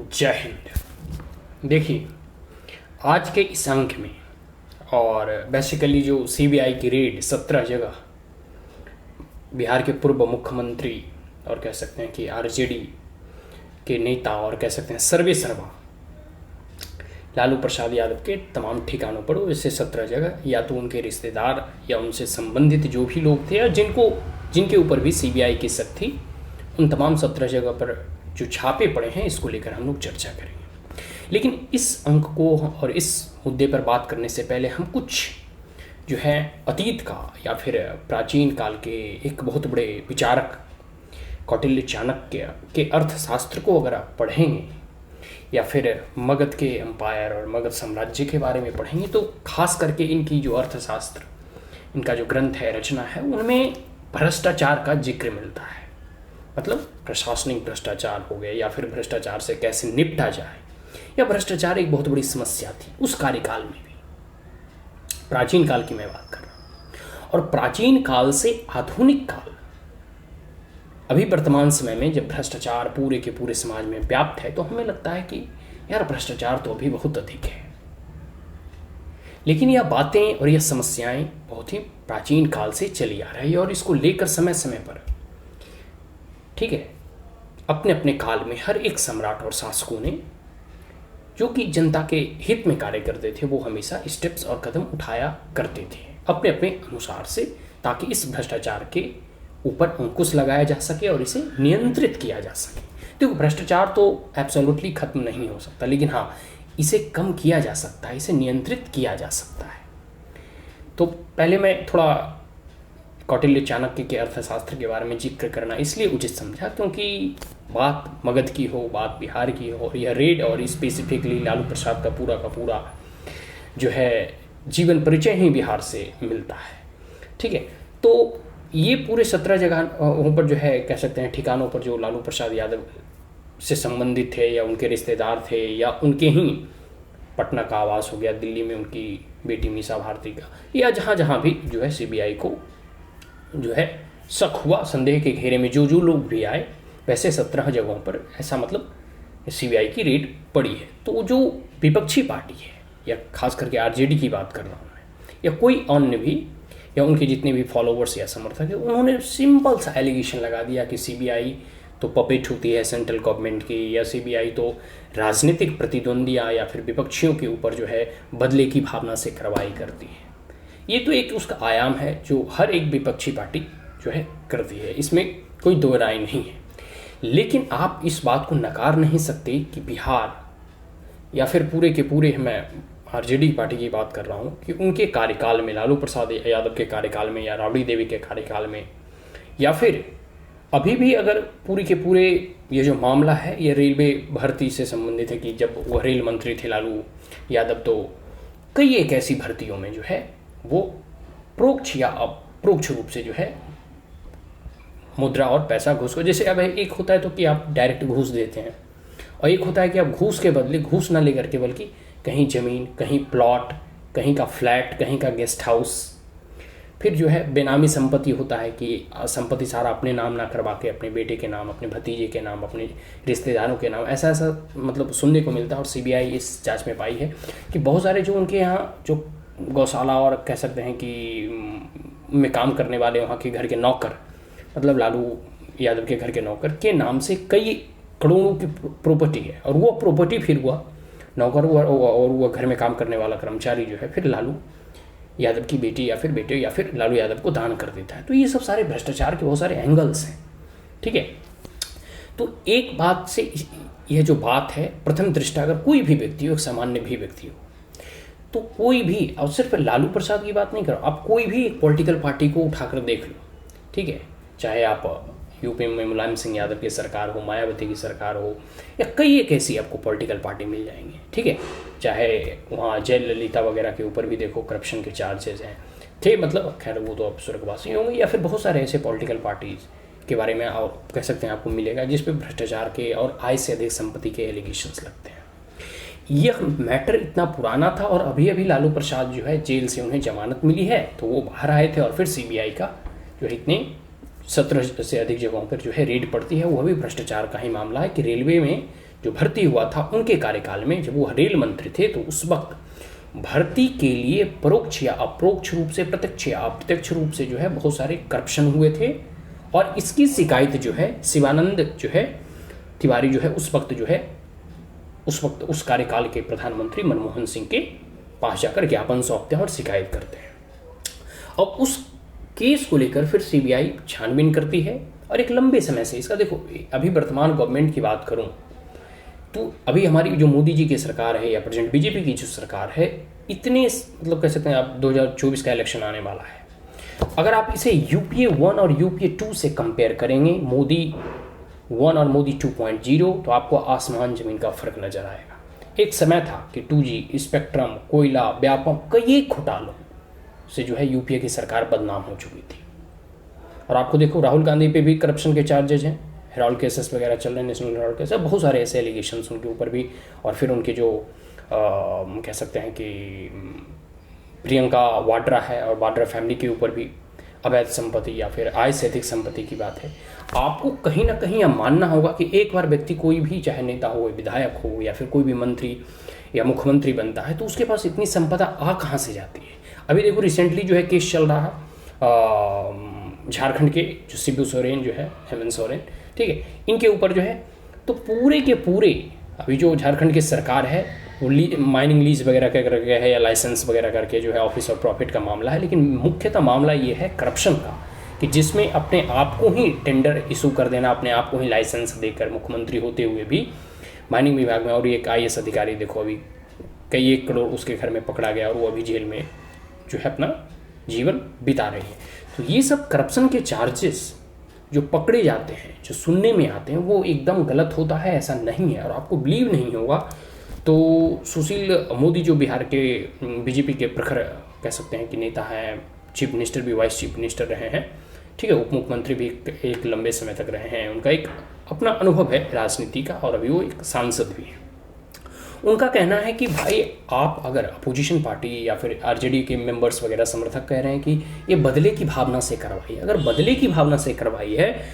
जय हिंद। देखिए, आज के इस अंक में और बेसिकली जो सीबीआई की रेड 17 जगह बिहार के पूर्व मुख्यमंत्री और कह सकते हैं कि आरजेडी के नेता और कह सकते हैं सर्वे सर्वा लालू प्रसाद यादव के तमाम ठिकानों पर, वैसे 17 जगह या तो उनके रिश्तेदार या उनसे संबंधित जो भी लोग थे या जिनके ऊपर भी सीबीआई की शक थी, उन तमाम 17 जगह पर जो छापे पड़े हैं, इसको लेकर हम लोग चर्चा करेंगे। लेकिन इस अंक को और इस मुद्दे पर बात करने से पहले हम कुछ जो है अतीत का या फिर प्राचीन काल के एक बहुत बड़े विचारक कौटिल्य चाणक्य के अर्थशास्त्र को अगर आप पढ़ेंगे या फिर मगध के एम्पायर और मगध साम्राज्य के बारे में पढ़ेंगे, तो खास करके इनकी जो अर्थशास्त्र, इनका जो ग्रंथ है, रचना है, उनमें भ्रष्टाचार का जिक्र मिलता है। मतलब प्रशासनिक भ्रष्टाचार हो गया या फिर भ्रष्टाचार से कैसे निपटा जाए, या भ्रष्टाचार एक बहुत बड़ी समस्या थी उस कार्यकाल में भी। प्राचीन काल की मैं बात कर रहा हूँ। और प्राचीन काल से आधुनिक काल, अभी वर्तमान समय में जब भ्रष्टाचार पूरे के पूरे समाज में व्याप्त है, तो हमें लगता है कि यार भ्रष्टाचार तो अभी बहुत अधिक है। लेकिन यह बातें और यह समस्याएं बहुत ही प्राचीन काल से चली आ रही है और इसको लेकर समय समय पर, ठीक है, अपने अपने काल में हर एक सम्राट और शासकों ने, जो कि जनता के हित में कार्य करते थे, वो हमेशा स्टेप्स और कदम उठाया करते थे अपने अपने अनुसार से, ताकि इस भ्रष्टाचार के ऊपर अंकुश लगाया जा सके और इसे नियंत्रित किया जा सके। देखो, भ्रष्टाचार तो एब्सोल्युटली खत्म नहीं हो सकता, लेकिन हाँ, इसे कम किया जा सकता है, इसे नियंत्रित किया जा सकता है। तो पहले मैं थोड़ा कौटिल्य चाणक्य के अर्थशास्त्र के बारे में जिक्र करना इसलिए उचित समझा क्योंकि बात मगध की हो, बात बिहार की हो, यह रेड और स्पेसिफिकली लालू प्रसाद का पूरा जो है जीवन परिचय ही बिहार से मिलता है। ठीक है, तो ये पूरे 17 जगहों पर जो है कह सकते हैं ठिकानों पर जो लालू प्रसाद यादव से संबंधित थे या उनके रिश्तेदार थे या उनके ही पटना का आवास हो गया, दिल्ली में उनकी बेटी मीसा भारती का, या जहाँ जहाँ भी जो है सीबीआई को जो है शक हुआ, संदेह के घेरे में जो लोग भी आए, वैसे 17 जगहों पर ऐसा मतलब सीबीआई की रेड पड़ी है। तो जो विपक्षी पार्टी है, या खास करके आरजेडी की बात कर रहा हूँ मैं, या कोई अन्य भी, या उनके जितने भी फॉलोवर्स या समर्थक हैं, उन्होंने सिंपल सा एलिगेशन लगा दिया कि सीबीआई तो पपेट होती है सेंट्रल गवर्नमेंट की, या सीबीआई तो राजनीतिक प्रतिद्वंदियों या फिर विपक्षियों के ऊपर जो है बदले की भावना से कार्रवाई करती है। ये तो एक उसका आयाम है जो हर एक विपक्षी पार्टी जो है करती है, इसमें कोई दो राय नहीं है। लेकिन आप इस बात को नकार नहीं सकते कि बिहार या फिर पूरे के पूरे, मैं आरजेडी पार्टी की बात कर रहा हूँ, कि उनके कार्यकाल में, लालू प्रसाद यादव के कार्यकाल में या राबड़ी देवी के कार्यकाल में, या फिर अभी भी अगर पूरी के पूरे ये जो मामला है ये रेलवे भर्ती से संबंधित है कि जब वह रेल मंत्री थे लालू यादव, तो कई एक ऐसी भर्तियों में जो है वो प्रोक्ष या अप्रोक्ष रूप से जो है मुद्रा और पैसा घूस को, जैसे अब एक होता है तो कि आप डायरेक्ट घूस देते हैं, और एक होता है कि आप घूस के बदले घूस ना लेकर के बल्कि कहीं ज़मीन, कहीं प्लॉट, कहीं का फ्लैट, कहीं का गेस्ट हाउस, फिर जो है बेनामी संपत्ति होता है कि संपत्ति सारा अपने नाम ना करवा के अपने बेटे के नाम, अपने भतीजे के नाम, अपने रिश्तेदारों के नाम, ऐसा मतलब सुनने को मिलता है। और सीबीआई इस जांच में पाई है कि बहुत सारे जो उनके यहाँ जो गौशाला और कह सकते हैं कि में काम करने वाले वहाँ के घर के नौकर, मतलब लालू यादव के घर के नौकर के नाम से कई करोड़ों की प्रॉपर्टी है, और वो प्रॉपर्टी फिर हुआ नौकर हुआ और वह घर में काम करने वाला कर्मचारी जो है फिर लालू यादव की बेटी या फिर बेटे या फिर लालू यादव को दान कर देता है। तो ये सब सारे भ्रष्टाचार के बहुत सारे एंगल्स हैं। ठीक है, तो एक बात से यह जो बात है, प्रथम दृष्टया अगर कोई भी व्यक्ति हो, सामान्य भी व्यक्ति हो, तो कोई भी, और सिर्फ लालू प्रसाद की बात नहीं करो, आप कोई भी एक पॉलिटिकल पार्टी को उठाकर देख लो, ठीक है, चाहे आप यूपी में मुलायम सिंह यादव की सरकार हो, मायावती की सरकार हो, या कई एक ऐसी आपको पॉलिटिकल पार्टी मिल जाएंगे, ठीक है, चाहे वहाँ जयललिता वगैरह के ऊपर भी देखो करप्शन के चार्जेस हैं थे, मतलब खैर वो तो अब स्वर्गवासी होंगे, या फिर बहुत सारे ऐसे पॉलिटिकल पार्टीज के बारे में और कह सकते हैं आपको मिलेगा जिस पे भ्रष्टाचार के और आय से अधिक संपत्ति के एलिगेशंस लगते हैं। यह मैटर इतना पुराना था और अभी अभी लालू प्रसाद जो है जेल से उन्हें जमानत मिली है, तो वो बाहर आए थे, और फिर सीबीआई का जो है इतने 17 से अधिक जगहों पर जो है रेड पड़ती है, वह भी भ्रष्टाचार का ही मामला है कि रेलवे में जो भर्ती हुआ था उनके कार्यकाल में, जब वो रेल मंत्री थे, तो उस वक्त भर्ती के लिए परोक्ष या अप्रोक्ष रूप से, प्रत्यक्ष या अप्रत्यक्ष रूप से जो है बहुत सारे करप्शन हुए थे। और इसकी शिकायत जो है शिवानंद जो है तिवारी जो है उस वक्त उस कार्यकाल के प्रधानमंत्री मनमोहन सिंह के पास जाकर ज्ञापन सौंपते हैं और शिकायत करते हैं। अब उस केस को लेकर फिर सीबीआई छानबीन करती है और एक लंबे समय से इसका, देखो अभी वर्तमान गवर्नमेंट की बात करूं तो अभी हमारी जो मोदी जी की सरकार है या प्रेजेंट बीजेपी की जो सरकार है, इतने मतलब कह सकते हैं आप 2024 का इलेक्शन आने वाला है, अगर आप इसे यूपीए 1 और यूपीए 2 से कंपेयर करेंगे, मोदी 1 और मोदी 2.0, तो आपको आसमान जमीन का फर्क नजर आएगा। एक समय था कि 2G, स्पेक्ट्रम, कोयला, व्यापम, कई घोटालों से जो है यूपीए की सरकार बदनाम हो चुकी थी। और आपको देखो राहुल गांधी पे भी करप्शन के चार्जेज हैं, हेराल्ड केसेस वगैरह चल रहे हैं, नेशनल हेराल्ड केस, बहुत सारे ऐसे एलिगेशंस उनके ऊपर भी। और फिर उनके जो कह सकते हैं कि प्रियंका वाड्रा है और वाड्रा फैमिली के ऊपर भी अवैध संपत्ति या फिर आय से अधिक संपत्ति की बात है। आपको कहीं ना कहीं यह मानना होगा कि एक बार व्यक्ति कोई भी, चाहे नेता हो, विधायक हो या फिर कोई भी मंत्री या मुख्यमंत्री बनता है, तो उसके पास इतनी संपदा आ कहाँ से जाती है। अभी देखो रिसेंटली जो है केस चल रहा है झारखंड के जो शिबू सोरेन जो है, हेमंत सोरेन, ठीक है, इनके ऊपर जो है, तो पूरे के पूरे अभी जो झारखंड की सरकार है वो माइनिंग लीज वगैरह करके है या लाइसेंस वगैरह करके जो है ऑफिस ऑफ प्रॉफिट का मामला है। लेकिन मुख्यतः मामला ये है करप्शन का, कि जिसमें अपने आप को ही टेंडर इशू कर देना, अपने आप को ही लाइसेंस देकर मुख्यमंत्री होते हुए भी माइनिंग विभाग में। और एक IAS अधिकारी देखो अभी कई 1 करोड़ उसके घर में पकड़ा गया और वो अभी जेल में जो है अपना जीवन बिता रही है। तो ये सब करप्शन के चार्जेस जो पकड़े जाते हैं, जो सुनने में आते हैं, वो एकदम गलत होता है, ऐसा नहीं है। और आपको बिलीव नहीं होगा तो सुशील मोदी जो बिहार के बीजेपी के प्रखर कह सकते हैं कि नेता हैं, चीफ मिनिस्टर भी, वाइस चीफ मिनिस्टर रहे हैं, ठीक है, उप मुख्यमंत्री भी एक लंबे समय तक रहे हैं, उनका एक अपना अनुभव है राजनीति का, और अभी वो एक सांसद भी हैं। उनका कहना है कि भाई आप अगर अपोजिशन पार्टी या फिर आरजेडी के मेंबर्स वगैरह समर्थक कह रहे हैं कि ये बदले की भावना से करवाई है, अगर बदले की भावना से करवाई है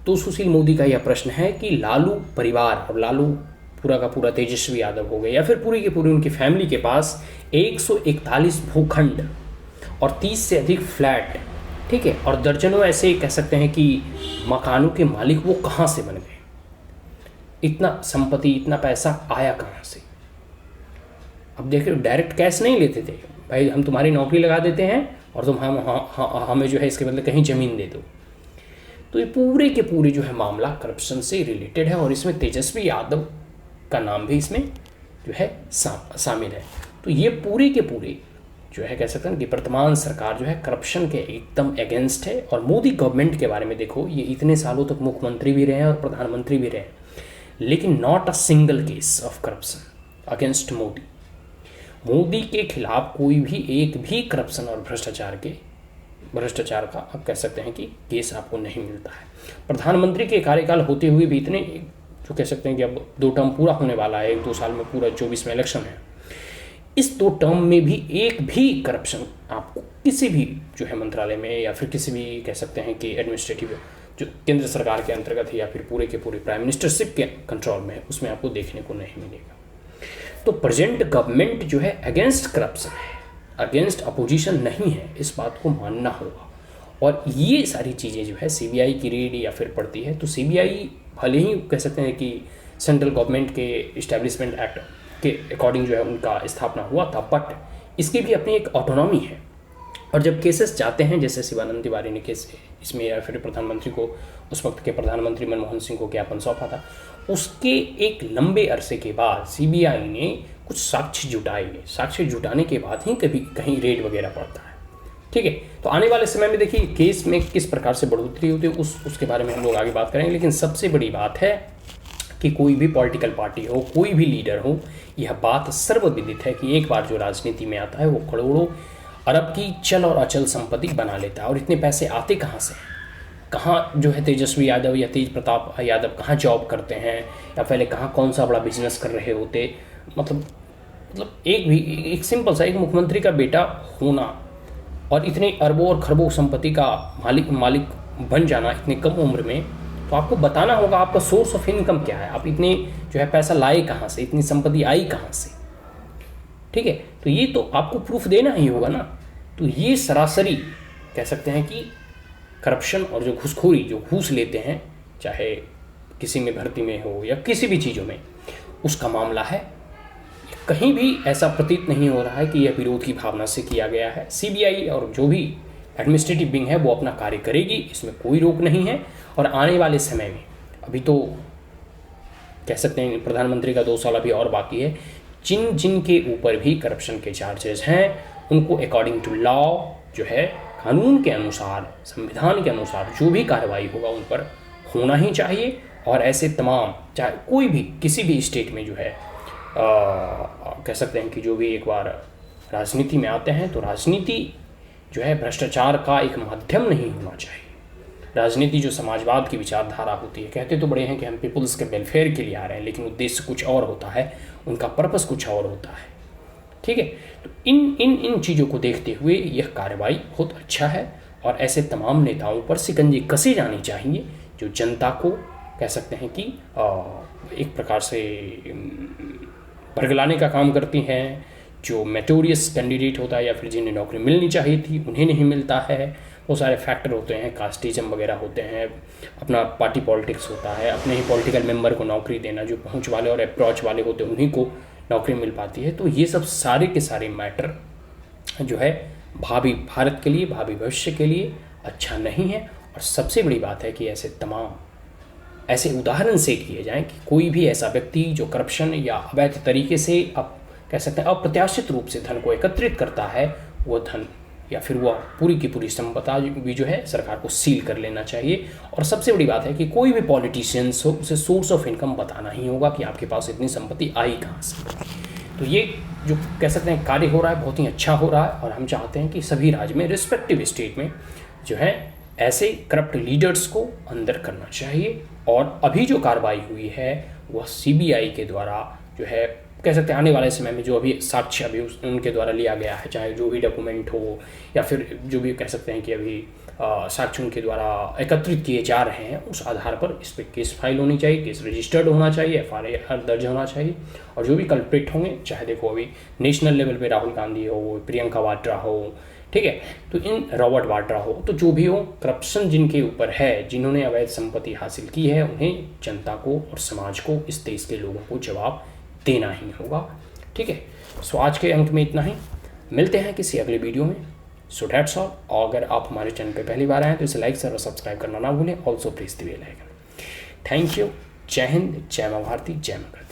तो सुशील मोदी का यह प्रश्न है कि लालू परिवार और लालू पूरा का पूरा तेजस्वी यादव हो गए या फिर पूरी की पूरी उनकी फैमिली के पास 141 भूखंड और 30 से अधिक फ्लैट, ठीक है, और दर्जनों ऐसे कह सकते हैं कि मकानों के मालिक वो कहाँ से बन गए, इतना संपत्ति, इतना पैसा आया कहाँ से। अब देखिए डायरेक्ट कैश नहीं लेते थे, भाई हम तुम्हारी नौकरी लगा देते हैं और तुम हमें जो है इसके बदले कहीं ज़मीन दे दो। तो ये पूरे के पूरे जो है मामला करप्शन से रिलेटेड है और इसमें तेजस्वी यादव का नाम भी इसमें जो है शामिल है। तो ये पूरे के पूरे जो है कह सकते हैं कि वर्तमान सरकार जो है करप्शन के एकदम अगेंस्ट है। और मोदी गवर्नमेंट के बारे में देखो, ये इतने सालों तक मुख्यमंत्री भी रहे हैं और प्रधानमंत्री भी रहे, लेकिन not a single case of corruption against Modi. Modi के खिलाफ कोई भी एक भी करप्शन और भ्रष्टाचार का आप कह सकते हैं कि केस आपको नहीं मिलता है। प्रधानमंत्री के कार्यकाल होते हुए भी इतने जो कह सकते हैं कि अब 2 टर्म पूरा होने वाला है, 1-2 साल में पूरा 24 में इलेक्शन है, इस 2 टर्म में भी एक भी करप्शन आपको किसी भी जो है मंत्रालय में या फिर किसी भी कह सकते हैं कि एडमिनिस्ट्रेटिव जो केंद्र सरकार के अंतर्गत है या फिर पूरे के पूरे प्राइम मिनिस्टरशिप के कंट्रोल में है, उसमें आपको देखने को नहीं मिलेगा। तो प्रेजेंट गवर्नमेंट जो है अगेंस्ट करप्शन है, अगेंस्ट अपोजिशन नहीं है, इस बात को मानना होगा। और ये सारी चीज़ें जो है सीबीआई की रेड या फिर पड़ती है, तो सीबीआई भले ही कह सकते हैं कि सेंट्रल गवर्नमेंट के इस्टेब्लिशमेंट एक्ट के अकॉर्डिंग जो है उनका स्थापना हुआ था, बट इसकी भी अपनी एक ऑटोनॉमी है। और जब केसेस जाते हैं, जैसे शिवानंद तिवारी ने केस इसमें या फिर प्रधानमंत्री को, उस वक्त के प्रधानमंत्री मनमोहन सिंह को ज्ञापन सौंपा था, उसके एक लंबे अरसे के बाद सीबीआई ने कुछ साक्ष्य जुटाए। साक्ष्य जुटाने के बाद ही कभी कहीं रेड वगैरह पड़ता है, ठीक है। तो आने वाले समय में देखिए केस में किस प्रकार से बढ़ोतरी होती है उसके बारे में हम लोग आगे बात करेंगे। लेकिन सबसे बड़ी बात है कि कोई भी पॉलिटिकल पार्टी हो, कोई भी लीडर हो, यह बात सर्वविदित है कि एक बार जो राजनीति में आता है वो करोड़ों अरब की चल और अचल संपत्ति बना लेता है। और इतने पैसे आते कहाँ से, कहाँ जो है तेजस्वी यादव या तेज प्रताप यादव कहाँ जॉब करते हैं या पहले कहाँ कौन सा बड़ा बिजनेस कर रहे होते। मतलब एक सिंपल सा एक मुख्यमंत्री का बेटा होना और इतने अरबों और खरबों संपत्ति का मालिक बन जाना इतने कम उम्र में, तो आपको बताना होगा आपका सोर्स ऑफ इनकम क्या है, आप इतने जो है पैसा लाए कहाँ से, इतनी संपत्ति आई कहाँ से। ठीक है, तो ये तो आपको प्रूफ देना ही होगा ना। तो ये सरासरी कह सकते हैं कि करप्शन और जो घूसखोरी, जो घूस लेते हैं, चाहे किसी में भर्ती में हो या किसी भी चीज़ों में, उसका मामला है। कहीं भी ऐसा प्रतीत नहीं हो रहा है कि यह विरोध की भावना से किया गया है। सीबीआई और जो भी एडमिनिस्ट्रेटिव विंग है वो अपना कार्य करेगी, इसमें कोई रोक नहीं है। और आने वाले समय में, अभी तो कह सकते हैं प्रधानमंत्री का 2 साल अभी और बाकी है, जिन जिन के ऊपर भी करप्शन के चार्जेस हैं उनको अकॉर्डिंग टू लॉ जो है, कानून के अनुसार, संविधान के अनुसार जो भी कार्रवाई होगा उन पर होना ही चाहिए। और ऐसे तमाम, चाहे कोई भी किसी भी स्टेट में जो है कह सकते हैं कि जो भी एक बार राजनीति में आते हैं, तो राजनीति जो है भ्रष्टाचार का एक माध्यम नहीं होना चाहिए। राजनीति जो समाजवाद की विचारधारा होती है, कहते तो बड़े हैं कि हम पीपल्स के वेलफेयर के लिए आ रहे हैं, लेकिन उद्देश्य कुछ और होता है, उनका पर्पस कुछ और होता है। ठीक है, तो इन चीज़ों को देखते हुए यह कार्रवाई बहुत अच्छा है और ऐसे तमाम नेताओं पर शिकंजे कसे जानी चाहिए जो जनता को कह सकते हैं कि एक प्रकार से भरगलाने का काम करती हैं, जो मेटोरियस कैंडिडेट होता है या फिर जिन्हें नौकरी मिलनी चाहिए थी उन्हें नहीं मिलता है। वो सारे फैक्टर होते हैं, कास्टिज्म वगैरह होते हैं, अपना पार्टी पॉलिटिक्स होता है, अपने ही पॉलिटिकल मेंबर को नौकरी देना, जो पहुंच वाले और अप्रोच वाले होते हैं उन्हीं को नौकरी मिल पाती है। तो ये सब सारे के सारे मैटर जो है भावी भारत के लिए, भावी भविष्य के लिए अच्छा नहीं है। और सबसे बड़ी बात है कि ऐसे उदाहरण से किए जाएं कि कोई भी ऐसा व्यक्ति जो करप्शन या अवैध तरीके से, अब कह सकते हैं अप्रत्याशित रूप से धन को एकत्रित करता है, वह धन या फिर वह पूरी की पूरी संपत्ति भी जो है सरकार को सील कर लेना चाहिए। और सबसे बड़ी बात है कि कोई भी पॉलिटिशियंस हो, उसे सोर्स ऑफ इनकम बताना ही होगा कि आपके पास इतनी संपत्ति आई कहाँ से। तो ये जो कह सकते हैं कार्य हो रहा है बहुत ही अच्छा हो रहा है और हम चाहते हैं कि सभी राज्य में, रिस्पेक्टिव स्टेट में जो है ऐसे करप्ट लीडर्स को अंदर करना चाहिए। और अभी जो कार्रवाई हुई है वह सीबीआई के द्वारा जो है, कह सकते हैं आने वाले समय में जो अभी साक्ष्य अभी उनके द्वारा लिया गया है, चाहे जो भी डॉक्यूमेंट हो या फिर जो भी कह सकते हैं कि अभी साक्ष्य उनके द्वारा एकत्रित किए जा रहे हैं, उस आधार पर इस पर केस फाइल होनी चाहिए, केस रजिस्टर्ड होना चाहिए, FIR दर्ज होना चाहिए। और जो भी कल्प्रिट होंगे, चाहे देखो अभी नेशनल लेवल पे राहुल गांधी हो, प्रियंका वाड्रा हो, ठीक है, तो इन रॉबर्ट वाड्रा हो, तो जो भी हो, करप्शन जिनके ऊपर है, जिन्होंने अवैध संपत्ति हासिल की है, उन्हें जनता को और समाज को, इस देश के लोगों को जवाब देना ही होगा। ठीक है, सो आज के अंक में इतना ही, मिलते हैं किसी अगले वीडियो में। So that's all. और अगर आप हमारे चैनल पे पहली बार आए तो इसे लाइक शेयर और सब्सक्राइब करना ना भूलें। Also press the bell icon. Thank you. जय हिंद, जय मां भारती, जय मां।